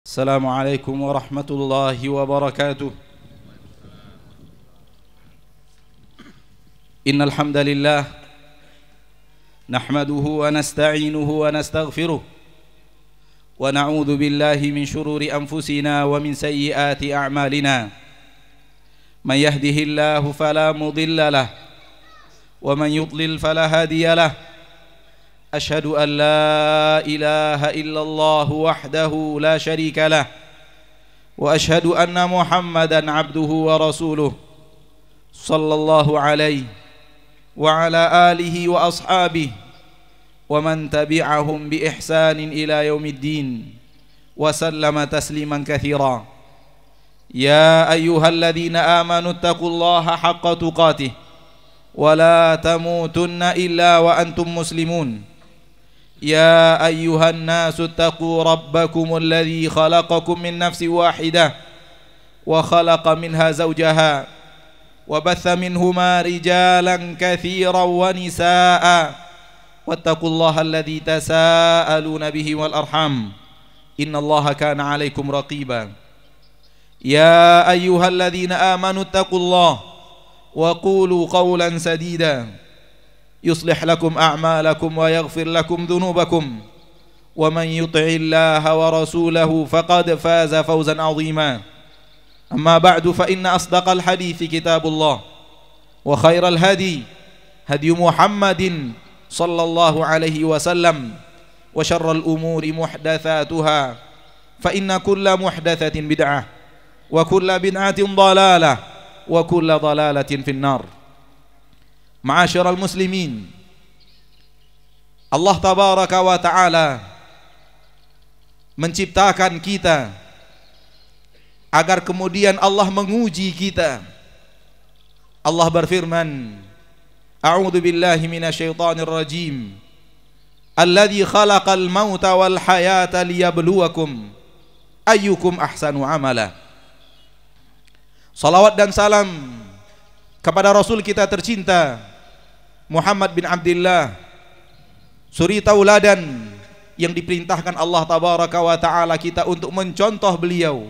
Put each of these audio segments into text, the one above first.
السلام عليكم ورحمة الله وبركاته. إن الحمد لله نحمده ونستعينه ونستغفره ونعوذ بالله من شرور أنفسنا ومن سيئات أعمالنا. من يهده الله فلا مضل له ومن يضلل فلا هادي له. أشهد أن لا إله إلا الله وحده لا شريك له وأشهد أن محمدا عبده ورسوله صلى الله عليه وعلى آله وأصحابه ومن تبعهم بإحسان إلى يوم الدين وسلم تسليما كثيرا. يا أيها الذين آمنوا اتقوا الله حق تقاته ولا تموتن إلا وأنتم مسلمون. يا أيها الناس اتقوا ربكم الذي خلقكم من نفس واحدة وخلق منها زوجها وبث منهما رجالا كثيرا ونساء واتقوا الله الذي تساءلون به والأرحام إن الله كان عليكم رقيبا. يا أيها الذين آمنوا اتقوا الله وقولوا قولا سديدا يصلح لكم أعمالكم ويغفر لكم ذنوبكم ومن يطع الله ورسوله فقد فاز فوزا عظيما. أما بعد فإن أصدق الحديث كتاب الله وخير الهدي هدي محمد صلى الله عليه وسلم وشر الأمور محدثاتها فإن كل محدثة بدعة وكل بدعة ضلالة وكل ضلالة في النار. Ma'asyiral muslimin, Allah tabaraka wa ta'ala menciptakan kita agar kemudian Allah menguji kita. Allah berfirman, A'udzu billahi minasyaitonir rajim. Alladzi khalaqal mauta wal hayata liyabluwakum ayyukum ahsanu amala. Salawat dan salam kepada Rasul kita tercinta Muhammad bin Abdullah, suri tauladan yang diperintahkan Allah tabaraka wa ta'ala kita untuk mencontoh beliau,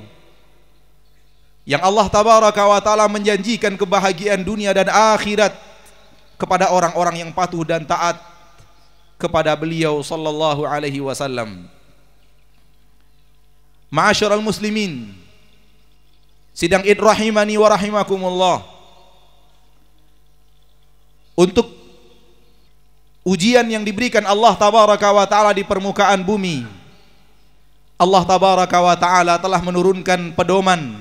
yang Allah tabaraka wa ta'ala menjanjikan kebahagiaan dunia dan akhirat kepada orang-orang yang patuh dan taat kepada beliau sallallahu alaihi wasallam. Ma'asyiral muslimin, sidang id rahimani wa rahimakumullah, untuk ujian yang diberikan Allah tabaraka wa ta'ala di permukaan bumi, Allah tabaraka wa ta'ala telah menurunkan pedoman.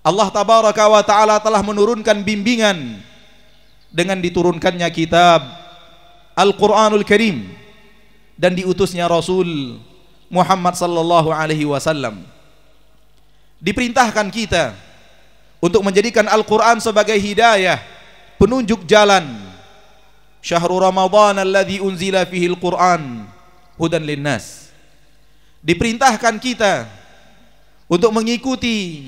Allah tabaraka wa ta'ala telah menurunkan bimbingan dengan diturunkannya kitab Al-Quranul Karim dan diutusnya Rasul Muhammad sallallahu alaihi wasallam. Diperintahkan kita untuk menjadikan Al-Quran sebagai hidayah, penunjuk jalan. Syahrul Ramadan alladzi unzila fihi al-Quran hudan linnas. Diperintahkan kita untuk mengikuti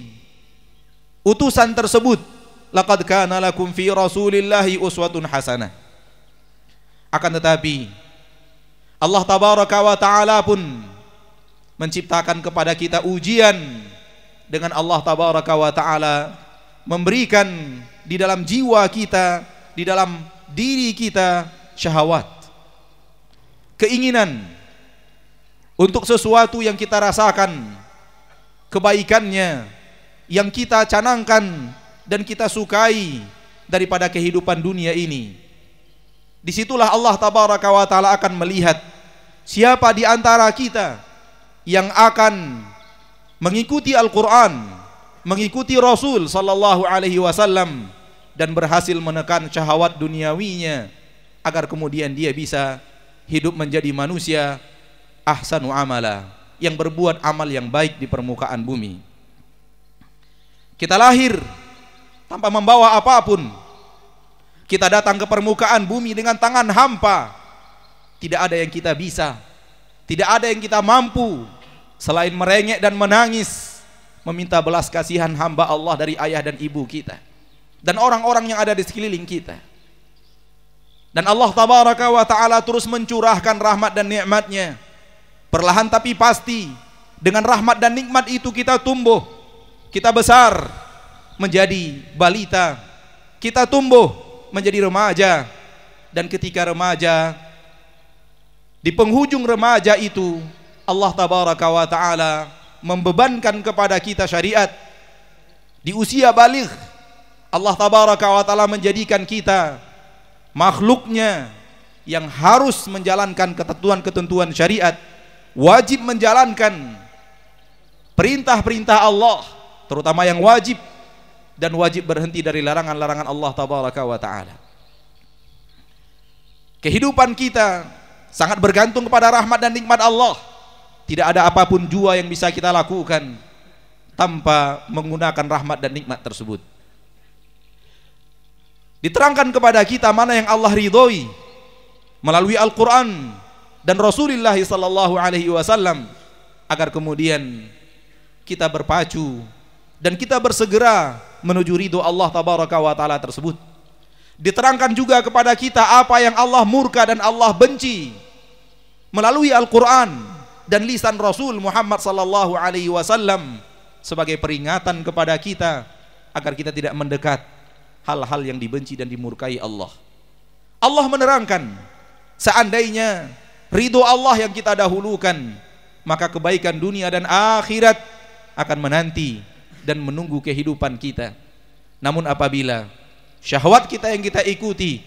utusan tersebut. Laqad kana lakum fi rasulillahi uswatun hasanah. Akan tetapi Allah tabaraka wa ta'ala pun menciptakan kepada kita ujian dengan Allah tabaraka wa ta'ala memberikan di dalam jiwa kita, di dalam diri kita syahwat, keinginan untuk sesuatu yang kita rasakan kebaikannya, yang kita canangkan dan kita sukai daripada kehidupan dunia ini. Disitulah Allah tabaraka wa ta'ala akan melihat siapa di antara kita yang akan mengikuti Al-Quran, mengikuti Rasul sallallahu alaihi wasallam dan berhasil menekan syahwat duniawinya agar kemudian dia bisa hidup menjadi manusia ahsanu amala, yang berbuat amal yang baik di permukaan bumi. Kita lahir tanpa membawa apapun. Kita datang ke permukaan bumi dengan tangan hampa. Tidak ada yang kita bisa, tidak ada yang kita mampu selain merengek dan menangis meminta belas kasihan hamba Allah dari ayah dan ibu kita dan orang-orang yang ada di sekeliling kita. Dan Allah tabaraka wa ta'ala terus mencurahkan rahmat dan nikmatnya, perlahan tapi pasti, Dengan rahmat dan nikmat itu kita tumbuh, kita besar menjadi balita, kita tumbuh menjadi remaja, dan ketika remaja, di penghujung remaja itu Allah tabaraka wa ta'ala membebankan kepada kita syariat. Di usia baligh Allah tabaraka wa ta'ala menjadikan kita makhluknya yang harus menjalankan ketentuan-ketentuan syariat, wajib menjalankan perintah-perintah Allah, terutama yang wajib, dan wajib berhenti dari larangan-larangan Allah tabaraka wa ta'ala. Kehidupan kita sangat bergantung kepada rahmat dan nikmat Allah. Tidak ada apapun jua yang bisa kita lakukan tanpa menggunakan rahmat dan nikmat tersebut. Diterangkan kepada kita mana yang Allah ridhoi melalui Al-Quran dan Rasulullah sallallahu alaihi wasallam, agar kemudian kita berpacu dan kita bersegera menuju ridho Allah tabaraka wa ta'ala tersebut. Diterangkan juga kepada kita apa yang Allah murka dan Allah benci melalui Al-Quran dan lisan Rasul Muhammad sallallahu alaihi wasallam, sebagai peringatan kepada kita agar kita tidak mendekat hal-hal yang dibenci dan dimurkai Allah. Allah menerangkan, seandainya ridho Allah yang kita dahulukan, maka kebaikan dunia dan akhirat akan menanti dan menunggu kehidupan kita. Namun apabila syahwat kita yang kita ikuti,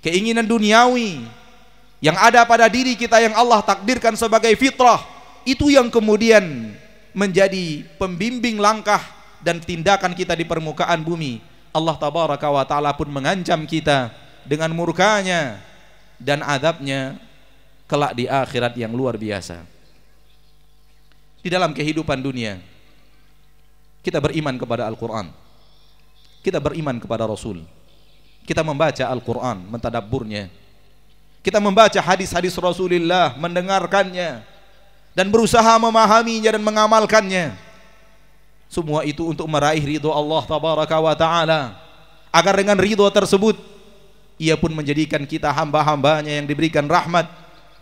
keinginan duniawi yang ada pada diri kita yang Allah takdirkan sebagai fitrah, itu yang kemudian menjadi pembimbing langkah dan tindakan kita di permukaan bumi. Allah tabaraka wa ta'ala pun mengancam kita dengan murkanya dan azabnya kelak di akhirat yang luar biasa. Di dalam kehidupan dunia kita beriman kepada Al-Quran, kita beriman kepada Rasul, kita membaca Al-Quran, mentadabburnya, kita membaca hadis-hadis Rasulullah, mendengarkannya dan berusaha memahaminya dan mengamalkannya. Semua itu untuk meraih ridho Allah tabaraka wa ta'ala, agar dengan ridho tersebut Ia pun menjadikan kita hamba-hambanya yang diberikan rahmat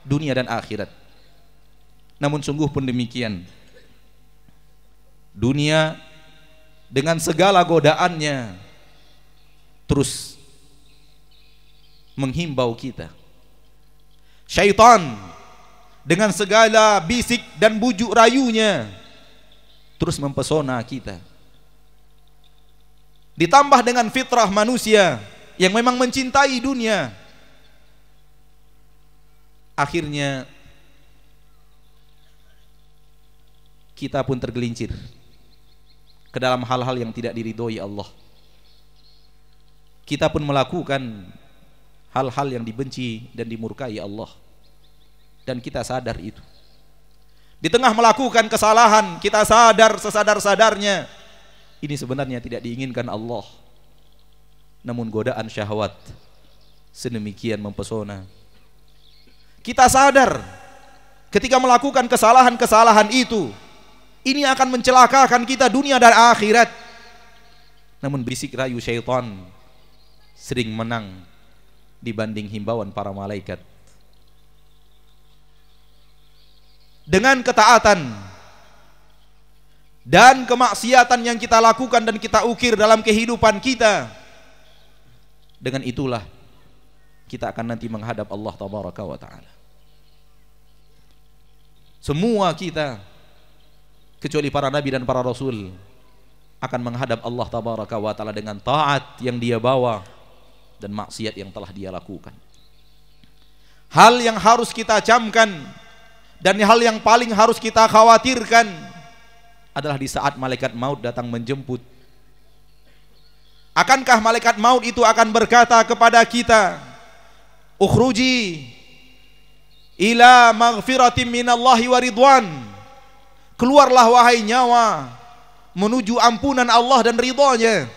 dunia dan akhirat. Namun sungguh pun demikian, dunia dengan segala godaannya terus menghimbau kita. Syaitan dengan segala bisik dan bujuk rayunya terus mempesona kita. Ditambah dengan fitrah manusia yang memang mencintai dunia, akhirnya kita pun tergelincir ke dalam hal-hal yang tidak diridhoi Allah. Kita pun melakukan hal-hal yang dibenci dan dimurkai Allah, dan kita sadar itu. Di tengah melakukan kesalahan, kita sadar sesadar-sadarnya ini sebenarnya tidak diinginkan Allah. Namun godaan syahwat sedemikian mempesona. Kita sadar ketika melakukan kesalahan-kesalahan itu, ini akan mencelakakan kita dunia dan akhirat. Namun bisik rayu syaitan sering menang dibanding himbauan para malaikat. Dengan ketaatan dan kemaksiatan yang kita lakukan dan kita ukir dalam kehidupan kita, dengan itulah kita akan nanti menghadap Allah tabaraka wa ta'ala. Semua kita kecuali para nabi dan para rasul akan menghadap Allah tabaraka wa ta'ala dengan taat yang dia bawa dan maksiat yang telah dia lakukan. Hal yang harus kita camkan dan hal yang paling harus kita khawatirkan adalah di saat malaikat maut datang menjemput. Akankah malaikat maut itu akan berkata kepada kita, ukhruji ila maghfiratin minallahi wa ridwan, keluarlah wahai nyawa menuju ampunan Allah dan ridhonya?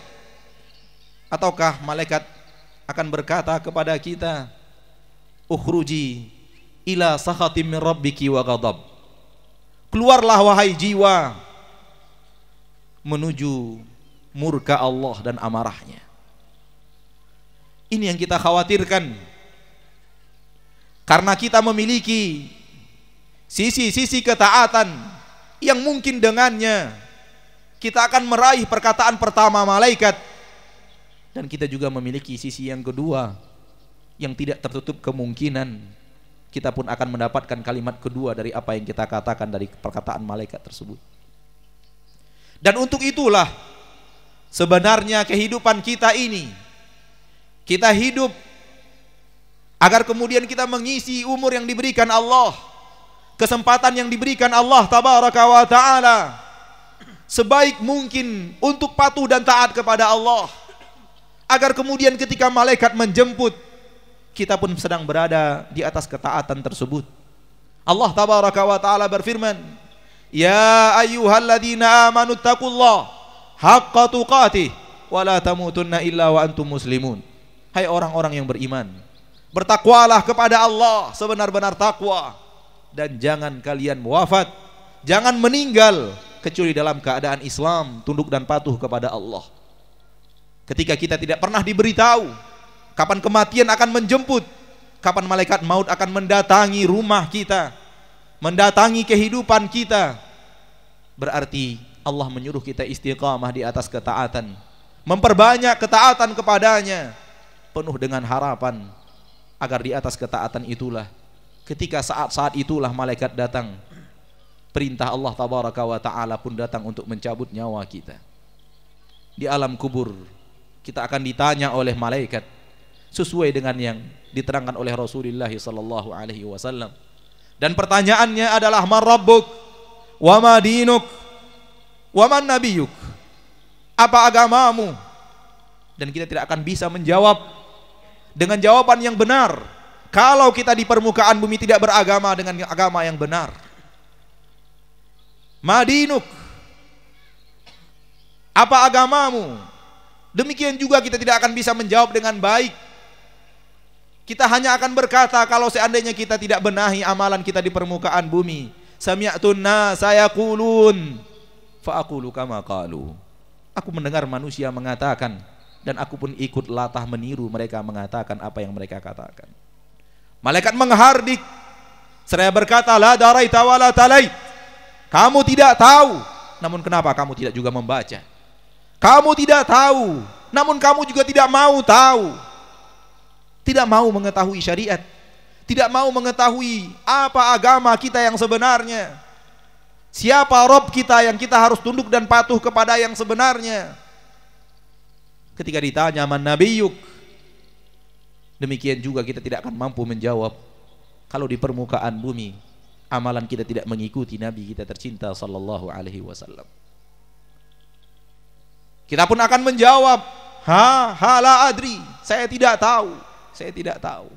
Ataukah malaikat akan berkata kepada kita, ukhruji ila sakhatim min rabbiki wa ghadab, keluarlah wahai jiwa menuju murka Allah dan amarahnya. Ini yang kita khawatirkan, karena kita memiliki sisi-sisi ketaatan yang mungkin dengannya kita akan meraih perkataan pertama malaikat, dan kita juga memiliki sisi yang kedua yang tidak tertutup kemungkinan kita pun akan mendapatkan kalimat kedua dari apa yang kita katakan dari perkataan malaikat tersebut. Dan untuk itulah sebenarnya kehidupan kita ini, kita hidup agar kemudian kita mengisi umur yang diberikan Allah, kesempatan yang diberikan Allah tabaraka wa ta'ala sebaik mungkin untuk patuh dan taat kepada Allah, agar kemudian ketika malaikat menjemput, kita pun sedang berada di atas ketaatan tersebut. Allah tabaraka wa ta'ala berfirman, ya ayyuhalladzina amanu taqullaha haqqa tuqatih wa la tamutunna illa wa antum muslimun. Hai orang-orang yang beriman, bertakwalah kepada Allah sebenar-benar takwa, dan jangan kalian wafat, jangan meninggal kecuali dalam keadaan Islam, tunduk dan patuh kepada Allah. Ketika kita tidak pernah diberitahu kapan kematian akan menjemput, kapan malaikat maut akan mendatangi rumah kita, mendatangi kehidupan kita, berarti Allah menyuruh kita istiqamah di atas ketaatan, memperbanyak ketaatan kepadanya, penuh dengan harapan agar di atas ketaatan itulah, ketika saat-saat itulah malaikat datang, perintah Allah tabaraka wa ta'ala pun datang untuk mencabut nyawa kita. Di alam kubur kita akan ditanya oleh malaikat sesuai dengan yang diterangkan oleh Rasulullah sallallahu alaihi wasallam. Dan pertanyaannya adalah man rabbuk wa ma dinuk wa man nabiyuk, apa agamamu? Dan kita tidak akan bisa menjawab dengan jawaban yang benar kalau kita di permukaan bumi tidak beragama dengan agama yang benar. Madinuk, apa agamamu? Demikian juga kita tidak akan bisa menjawab dengan baik. Kita hanya akan berkata kalau seandainya kita tidak benahi amalan kita di permukaan bumi, sami'tun nasa yaqulun fa aqulu kama qalu. Aku mendengar manusia mengatakan, dan aku pun ikut latah meniru mereka mengatakan apa yang mereka katakan. Malaikat menghardik seraya berkata, la daraita wa la talait. Kamu tidak tahu, namun kenapa kamu tidak juga membaca? Kamu tidak tahu, namun kamu juga tidak mau tahu. Tidak mau mengetahui syariat, tidak mau mengetahui apa agama kita yang sebenarnya, siapa Rabb kita yang kita harus tunduk dan patuh kepada yang sebenarnya. Ketika ditanya man nabiyuk, demikian juga kita tidak akan mampu menjawab kalau di permukaan bumi amalan kita tidak mengikuti Nabi kita tercinta sallallahu alaihi wasallam. Kita pun akan menjawab, la adri, saya tidak tahu, saya tidak tahu.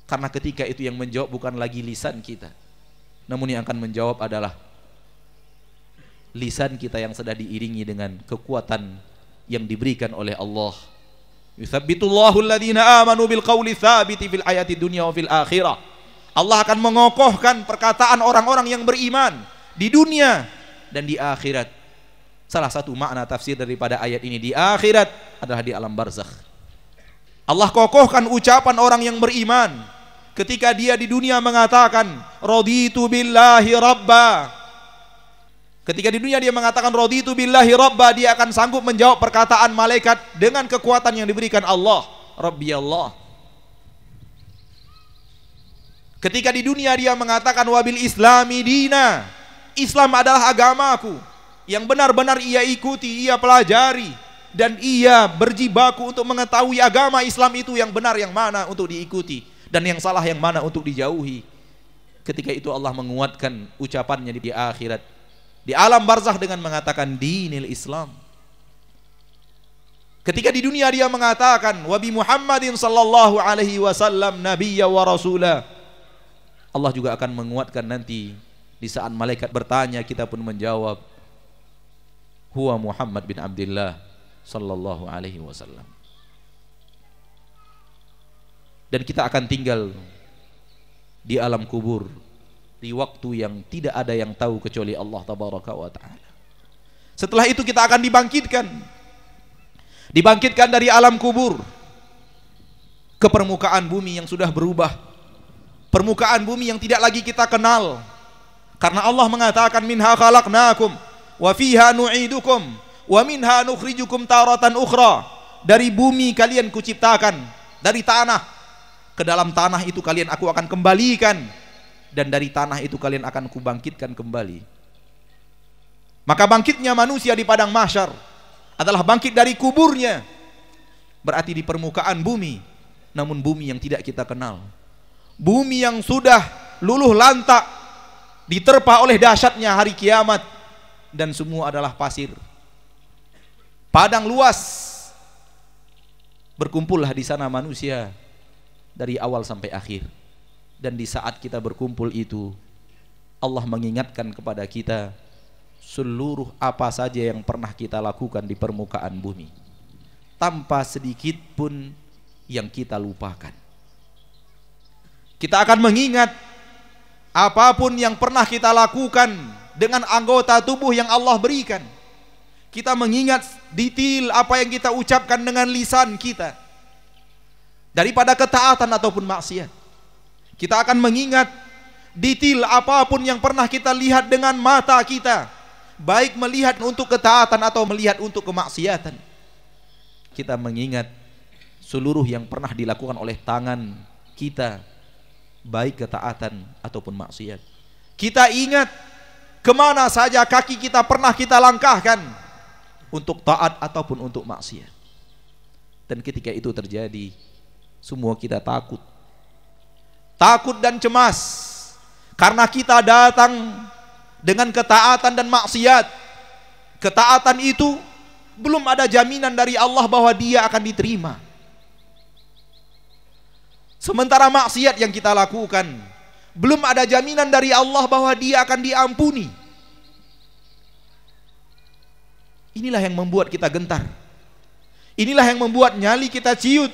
Karena ketika itu yang menjawab bukan lagi lisan kita, namun yang akan menjawab adalah lisan kita yang sedang diiringi dengan kekuatan yang diberikan oleh Allah. Yuthabbitullahu alladhina amanu bil qawli tsabiti fil hayati dunya wa fil akhirah. Allah akan mengokohkan perkataan orang-orang yang beriman di dunia dan di akhirat. Salah satu makna tafsir daripada ayat ini di akhirat adalah di alam barzakh. Allah kokohkan ucapan orang yang beriman ketika dia di dunia mengatakan raditu billahi rabba. Ketika di dunia dia mengatakan raditu billahi rabba, dia akan sanggup menjawab perkataan malaikat dengan kekuatan yang diberikan Allah, Rabbi Allah. Ketika di dunia dia mengatakan wabil islami dina, Islam adalah agamaku yang benar-benar ia ikuti, ia pelajari, dan ia berjibaku untuk mengetahui agama Islam itu yang benar yang mana untuk diikuti dan yang salah yang mana untuk dijauhi. Ketika itu Allah menguatkan ucapannya di akhirat, di alam barzakh dengan mengatakan dinil Islam. Ketika di dunia dia mengatakan wa bi Muhammadin sallallahu alaihi wasallam nabiyya wa rasula, Allah juga akan menguatkan nanti di saat malaikat bertanya kita pun menjawab huwa Muhammad bin Abdullah sallallahu alaihi wasallam. Dan kita akan tinggal di alam kubur di waktu yang tidak ada yang tahu kecuali Allah tabaraka wa ta'ala. Setelah itu kita akan dibangkitkan dari alam kubur ke permukaan bumi yang sudah berubah, permukaan bumi yang tidak lagi kita kenal. Karena Allah mengatakan minha khalaqnakum wa fiha nu'idukum wa minha nukhrijukum taratan ukhra. Dari bumi kalian kuciptakan, dari tanah, ke dalam tanah itu kalian aku akan kembalikan, dan dari tanah itu kalian akan kubangkitkan kembali. Maka bangkitnya manusia di padang mahsyar adalah bangkit dari kuburnya, berarti di permukaan bumi, namun bumi yang tidak kita kenal, bumi yang sudah luluh lantak, diterpa oleh dahsyatnya hari kiamat, dan semua adalah pasir, padang luas. Berkumpullah di sana manusia dari awal sampai akhir, dan di saat kita berkumpul itu Allah mengingatkan kepada kita seluruh apa saja yang pernah kita lakukan di permukaan bumi, tanpa sedikit pun yang kita lupakan. Kita akan mengingat apapun yang pernah kita lakukan dengan anggota tubuh yang Allah berikan. Kita mengingat detail apa yang kita ucapkan dengan lisan kita, daripada ketaatan ataupun maksiat. Kita akan mengingat detail apapun yang pernah kita lihat dengan mata kita, baik melihat untuk ketaatan atau melihat untuk kemaksiatan. Kita mengingat seluruh yang pernah dilakukan oleh tangan kita, baik ketaatan ataupun maksiat. Kita ingat kemana saja kaki kita pernah kita langkahkan, untuk taat ataupun untuk maksiat. Dan ketika itu terjadi, semua kita takut dan cemas, karena kita datang dengan ketaatan dan maksiat. Ketaatan itu belum ada jaminan dari Allah bahwa dia akan diterima, sementara maksiat yang kita lakukan belum ada jaminan dari Allah bahwa dia akan diampuni. Inilah yang membuat kita gentar, inilah yang membuat nyali kita ciut,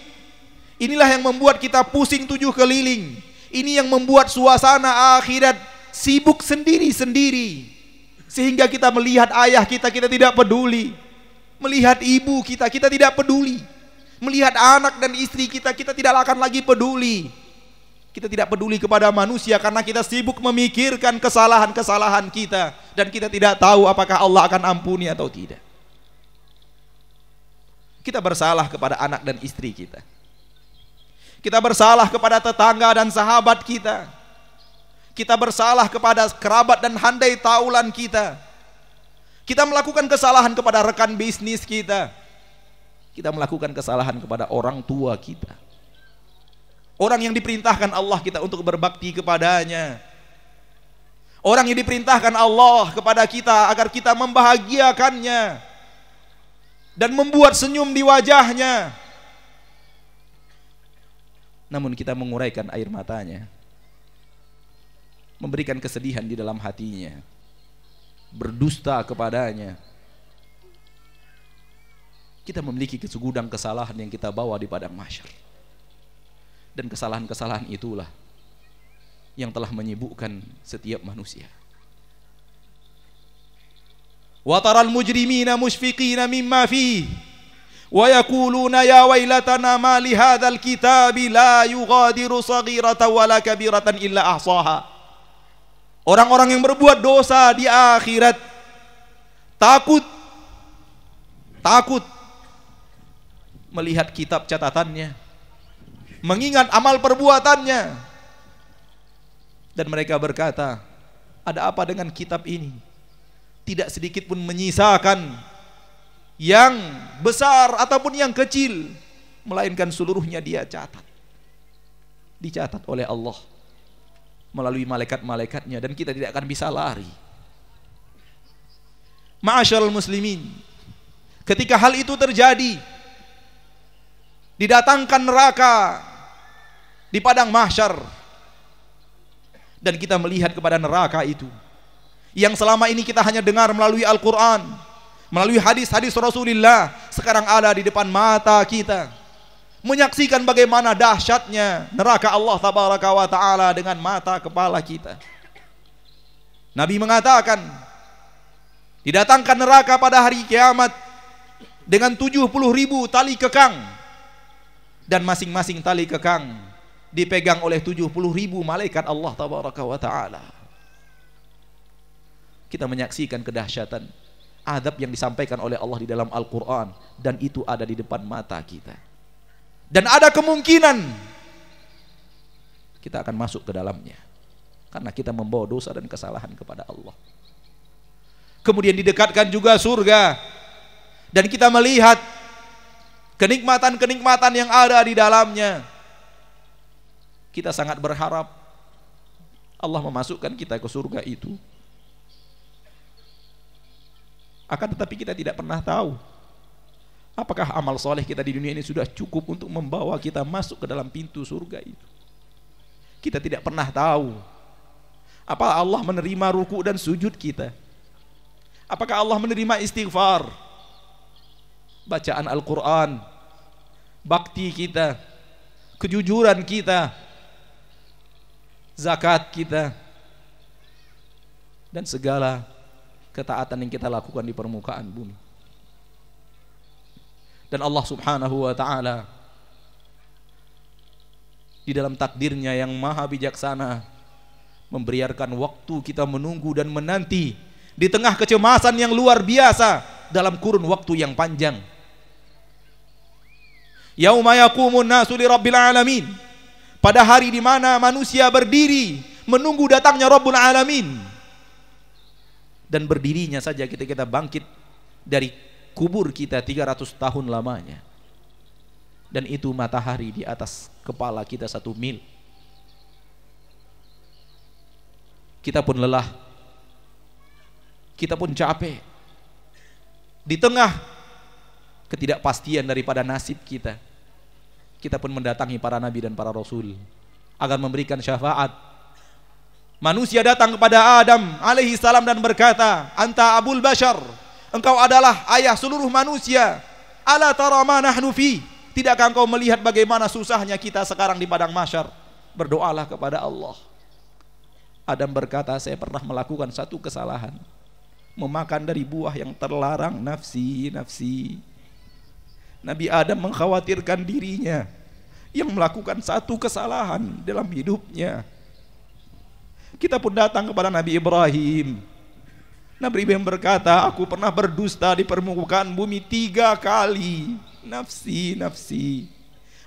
inilah yang membuat kita pusing tujuh keliling. Ini yang membuat suasana akhirat sibuk sendiri-sendiri, sehingga kita melihat ayah kita, kita tidak peduli, melihat ibu kita, kita tidak peduli, melihat anak dan istri kita, kita tidak akan lagi peduli. Kita tidak peduli kepada manusia karena kita sibuk memikirkan kesalahan-kesalahan kita, dan kita tidak tahu apakah Allah akan ampuni atau tidak. Kita bersalah kepada anak dan istri kita, kita bersalah kepada tetangga dan sahabat kita, kita bersalah kepada kerabat dan handai taulan kita, kita melakukan kesalahan kepada rekan bisnis kita, kita melakukan kesalahan kepada orang tua kita, orang yang diperintahkan Allah kita untuk berbakti kepadanya, orang yang diperintahkan Allah kepada kita agar kita membahagiakannya dan membuat senyum di wajahnya. Namun kita menguraikan air matanya, memberikan kesedihan di dalam hatinya, berdusta kepadanya. Kita memiliki segudang kesalahan yang kita bawa di padang mahsyar, dan kesalahan-kesalahan itulah yang telah menyibukkan setiap manusia. Wa taral mujrimina mushfiqina mimma fihi wa yaquluna ya wailatana ma li hadzal kitabi la yughadiru saghiratan wala kabiratan illa ahsaha. Orang-orang yang berbuat dosa di akhirat takut melihat kitab catatannya, mengingat amal perbuatannya, dan mereka berkata, ada apa dengan kitab ini? Tidak sedikit pun menyisakan yang besar ataupun yang kecil, melainkan seluruhnya dia dicatat oleh Allah melalui malaikat-malaikatnya, dan kita tidak akan bisa lari. Ma'asyiral muslimin, ketika hal itu terjadi, didatangkan neraka di padang mahsyar, dan kita melihat kepada neraka itu yang selama ini kita hanya dengar melalui Al-Quran, melalui hadis-hadis Rasulullah, sekarang ada di depan mata kita, menyaksikan bagaimana dahsyatnya neraka Allah tabaraka wa ta'ala dengan mata kepala kita. Nabi mengatakan, didatangkan neraka pada hari kiamat dengan 70.000 tali kekang, dan masing-masing tali kekang dipegang oleh 70.000 malaikat Allah tabaraka wa ta'ala. kita menyaksikan kedahsyatan azab yang disampaikan oleh Allah di dalam Al-Quran, dan itu ada di depan mata kita. Dan ada kemungkinan kita akan masuk ke dalamnya karena kita membawa dosa dan kesalahan kepada Allah. Kemudian didekatkan juga surga, dan kita melihat kenikmatan-kenikmatan yang ada di dalamnya. Kita sangat berharap Allah memasukkan kita ke surga itu. Akan tetapi kita tidak pernah tahu apakah amal soleh kita di dunia ini sudah cukup untuk membawa kita masuk ke dalam pintu surga itu. Kita tidak pernah tahu apakah Allah menerima ruku dan sujud kita, apakah Allah menerima istighfar, bacaan Al-Quran, bakti kita, kejujuran kita, zakat kita, dan segala ketaatan yang kita lakukan di permukaan bumi. Dan Allah subhanahu wa ta'ala di dalam takdirnya yang maha bijaksana membiarkan waktu kita menunggu dan menanti di tengah kecemasan yang luar biasa dalam kurun waktu yang panjang. Yauma yaqumun nasu li rabbil alamin, pada hari di mana manusia berdiri menunggu datangnya Rabbul Alamin. Dan berdirinya saja kita bangkit dari kubur kita 300 tahun lamanya. Dan itu matahari di atas kepala kita 1 mil. Kita pun lelah, kita pun capek. Di tengah ketidakpastian daripada nasib kita, kita pun mendatangi para nabi dan para rasul agar memberikan syafaat. Manusia datang kepada Adam alaihi salam dan berkata, "Anta abul bashar, engkau adalah ayah seluruh manusia. Ala tara ma nahnu fi, tidakkah engkau melihat bagaimana susahnya kita sekarang di padang mahsyar? Berdoalah kepada Allah." Adam berkata, "Saya pernah melakukan satu kesalahan, memakan dari buah yang terlarang, nafsi, nafsi." Nabi Adam mengkhawatirkan dirinya yang melakukan satu kesalahan dalam hidupnya. Kita pun datang kepada Nabi Ibrahim. Nabi Ibrahim berkata, "Aku pernah berdusta di permukaan bumi 3 kali. Nafsi, nafsi."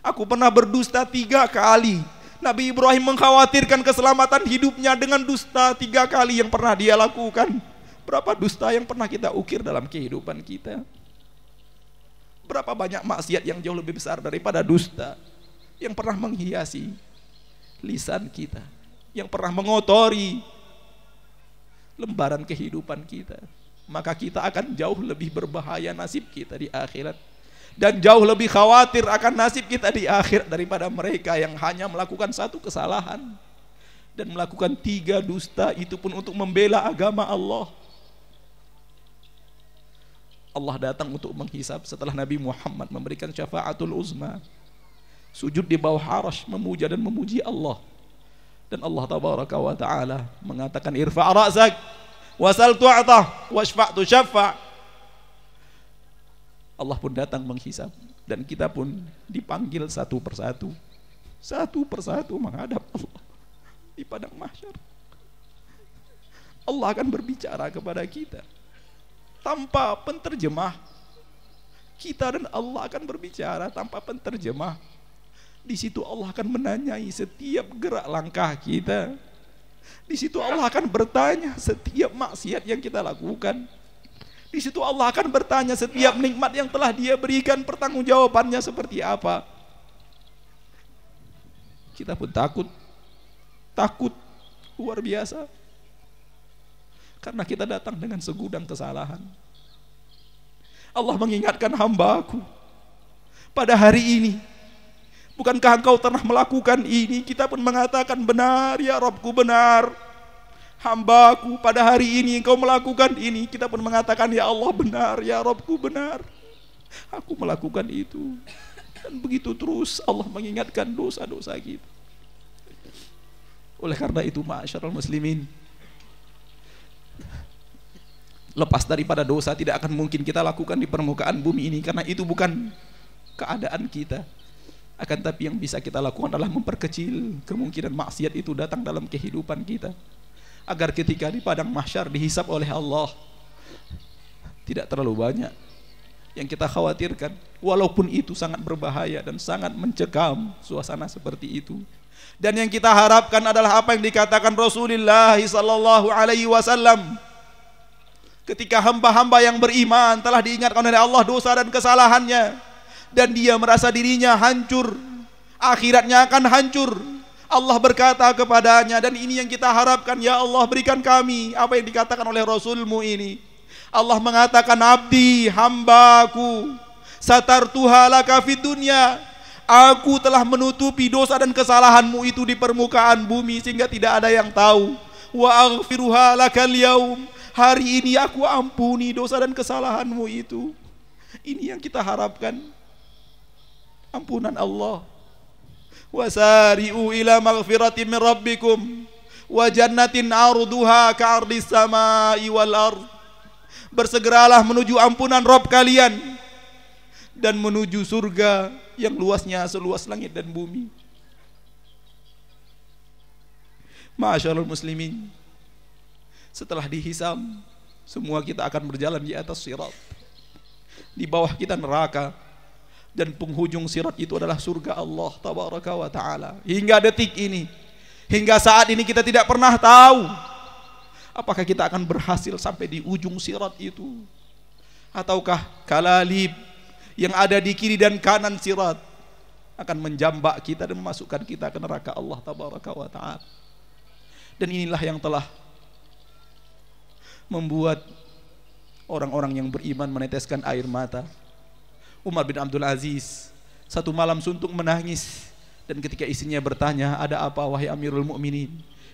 Aku pernah berdusta 3 kali. Nabi Ibrahim mengkhawatirkan keselamatan hidupnya dengan dusta 3 kali yang pernah dia lakukan. Berapa dusta yang pernah kita ukir dalam kehidupan kita? Berapa banyak maksiat yang jauh lebih besar daripada dusta yang pernah menghiasi lisan kita, yang pernah mengotori lembaran kehidupan kita. Maka kita akan jauh lebih berbahaya nasib kita di akhirat, dan jauh lebih khawatir akan nasib kita di akhirat daripada mereka yang hanya melakukan satu kesalahan dan melakukan 3 dusta, itu pun untuk membela agama Allah. Allah datang untuk menghisab setelah Nabi Muhammad memberikan syafaatul uzma, sujud di bawah arasy memuja dan memuji Allah. Dan Allah tabaraka wa ta'ala mengatakan, "Irfa' ra'sak wasal tu'tah washfa' tusyaffa'." Allah pun datang menghisab, dan kita pun dipanggil satu persatu menghadap Allah di padang mahsyar. Allah akan berbicara kepada kita tanpa penterjemah. Kita dan Allah akan berbicara tanpa penterjemah. Di situ Allah akan menanyai setiap gerak langkah kita. Di situ Allah akan bertanya setiap maksiat yang kita lakukan. Di situ Allah akan bertanya setiap nikmat yang telah Dia berikan, pertanggungjawabannya seperti apa. Kita pun takut luar biasa, karena kita datang dengan segudang kesalahan. Allah mengingatkan, "Hamba-Ku, pada hari ini, bukankah engkau pernah melakukan ini?" Kita pun mengatakan, "Benar ya Rabbku, benar. Hamba-Ku, pada hari ini engkau melakukan ini." Kita pun mengatakan, "Ya Allah, benar ya Rabbku, benar. Aku melakukan itu." Dan begitu terus Allah mengingatkan dosa-dosa kita. Oleh karena itu, ma'asyiral muslimin, lepas daripada dosa tidak akan mungkin kita lakukan di permukaan bumi ini, karena itu bukan keadaan kita. Akan tapi yang bisa kita lakukan adalah memperkecil kemungkinan maksiat itu datang dalam kehidupan kita. agar ketika di padang mahsyar dihisab oleh Allah tidak terlalu banyak yang kita khawatirkan, walaupun itu sangat berbahaya dan sangat mencekam suasana seperti itu. Dan yang kita harapkan adalah apa yang dikatakan Rasulullah sallallahu alaihi wasallam, ketika hamba-hamba yang beriman telah diingatkan oleh Allah dosa dan kesalahannya, dan dia merasa dirinya hancur, akhiratnya akan hancur, Allah berkata kepadanya, dan ini yang kita harapkan, ya Allah berikan kami apa yang dikatakan oleh Rasulmu ini. Allah mengatakan, abdi, hambaku, satartuha laka fid dunya, aku telah menutupi dosa dan kesalahanmu itu di permukaan bumi sehingga tidak ada yang tahu. Wa aghfiruha lakal yaum, hari ini aku ampuni dosa dan kesalahanmu itu. Ini yang kita harapkan, ampunan Allah. Wasari'u ila maghfiratin min rabbikum wa jannatin arduha ka'ardis samai wal ard. Bersegeralah menuju ampunan Rabb kalian dan menuju surga yang luasnya seluas langit dan bumi. Ma'asyiral muslimin, setelah dihisab, semua kita akan berjalan di atas sirat. Di bawah kita neraka, dan penghujung sirat itu adalah surga Allah tabaraka wa ta'ala. Hingga detik ini, hingga saat ini kita tidak pernah tahu apakah kita akan berhasil sampai di ujung sirat itu, ataukah kalalib yang ada di kiri dan kanan sirat akan menjambak kita dan memasukkan kita ke neraka Allah tabaraka wa ta'ala. Dan inilah yang telah membuat orang-orang yang beriman meneteskan air mata. Umar bin Abdul Aziz satu malam suntuk menangis, dan ketika istrinya bertanya, ada apa wahai Amirul Mukminin?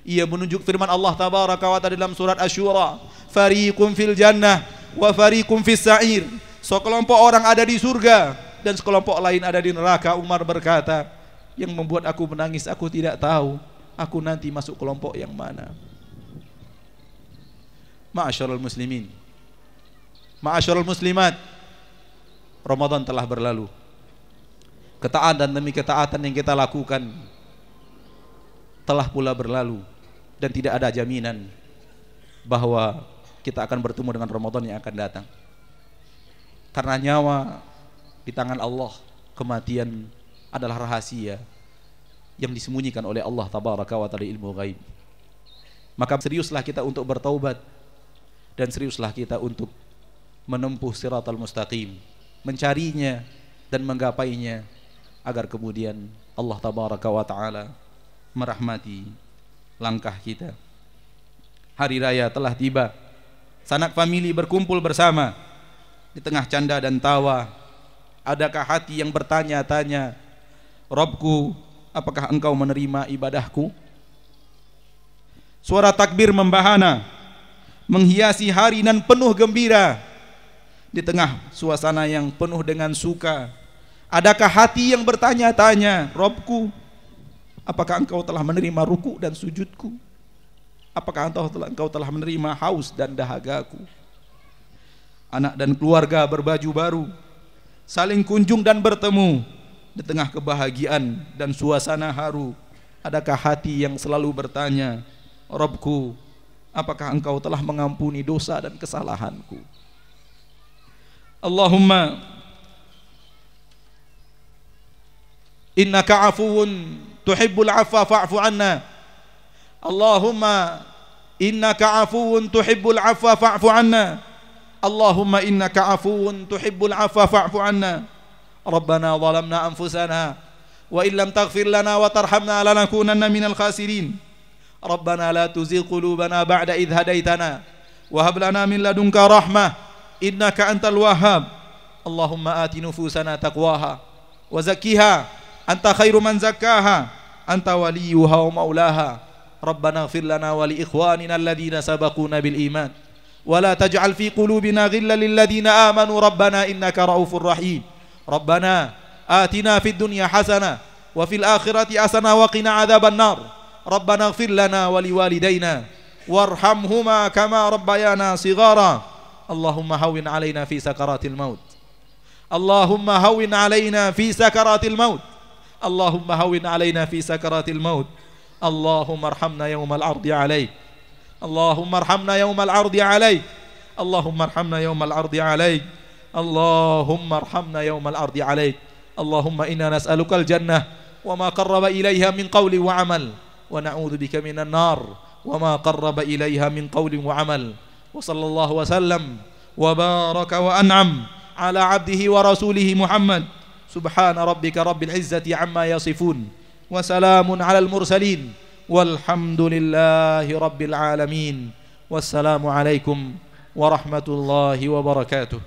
Ia menunjuk firman Allah tabaraka wa ta'ala dalam surat Asy-Syura, fariqum fil jannah wa fariqum fis sa'ir. Sekelompok orang ada di surga dan sekelompok lain ada di neraka. Umar berkata, yang membuat aku menangis aku tidak tahu, aku nanti masuk kelompok yang mana. Ma'asyiral muslimin, ma'asyiral muslimat, Ramadan telah berlalu. Ketaatan demi ketaatan yang kita lakukan telah pula berlalu, dan tidak ada jaminan bahwa kita akan bertemu dengan Ramadan yang akan datang. Karena nyawa di tangan Allah, kematian adalah rahasia yang disembunyikan oleh Allah tabaraka wa ta'ala, ilmu ghaib. Maka seriuslah kita untuk bertaubat, dan seriuslah kita untuk menempuh siratal mustaqim, mencarinya dan menggapainya, agar kemudian Allah tabaraka wa ta'ala merahmati langkah kita. Hari raya telah tiba, sanak famili berkumpul bersama di tengah canda dan tawa. Adakah hati yang bertanya-tanya, Rabbku, apakah engkau menerima ibadahku? Suara takbir membahana menghiasi hari nan penuh gembira. Di tengah suasana yang penuh dengan suka, adakah hati yang bertanya-tanya, Rabbku, apakah engkau telah menerima ruku dan sujudku? Apakah engkau telah menerima haus dan dahagaku? Anak dan keluarga berbaju baru, saling kunjung dan bertemu di tengah kebahagiaan dan suasana haru. Adakah hati yang selalu bertanya, Rabbku, apakah engkau telah mengampuni dosa dan kesalahanku? Allahumma innaka afuwun tuhibbul afwa fa'fu anna. Allahumma innaka afuwun tuhibbul afwa fa'fu anna. Allahumma innaka afuwun tuhibbul afwa fa'fu anna. Rabbana zalamna anfusana wa illam taghfir lana wa tarhamna lanakunanna minal khasirin. Rabbana la tuzigh qulubana ba'da idh hadaitana wa hab lana min ladunka rahmah innaka antal wahhab. Allahumma ati nufusana taqwaha wa zakkiha anta khairu man zakkaha anta waliyuha wa maulaha. Rabbana ighfir lana wa li ikhwanina alladhina sabaquna bil iman wa la taj'al fi qulubina ghillan lil ladzina amanu rabbana innaka raufur rahim. Rabbana atina fid dunya hasanah wa fil akhirati hasanah wa qina adzaban nar. Rabbana ighfir lana wa liwalidayna warhamhuma kama rabbayana shighara. Allahumma hawwin alaina fi sakaratil maut. Allahumma hawwin alaina fi sakaratil maut. Allahumma hawwin alaina fi sakaratil maut. Allahumma arhamna yawmal ardi alaik. اللهم ارحمنا يوم العرض عليك اللهم ارحمنا يوم العرض عليك اللهم ارحمنا يوم العرض عليك اللهم إنا نسألك الجنة وما قرب إليها من قول وعمل ونعوذ بك من النار وما قرب إليها من قول وعمل وصلى الله وسلم وبارك وأنعم على عبده ورسوله محمد سبحان ربك رب العزة عما يصفون وسلام على المرسلين والحمد لله رب العالمين والسلام عليكم ورحمة الله وبركاته.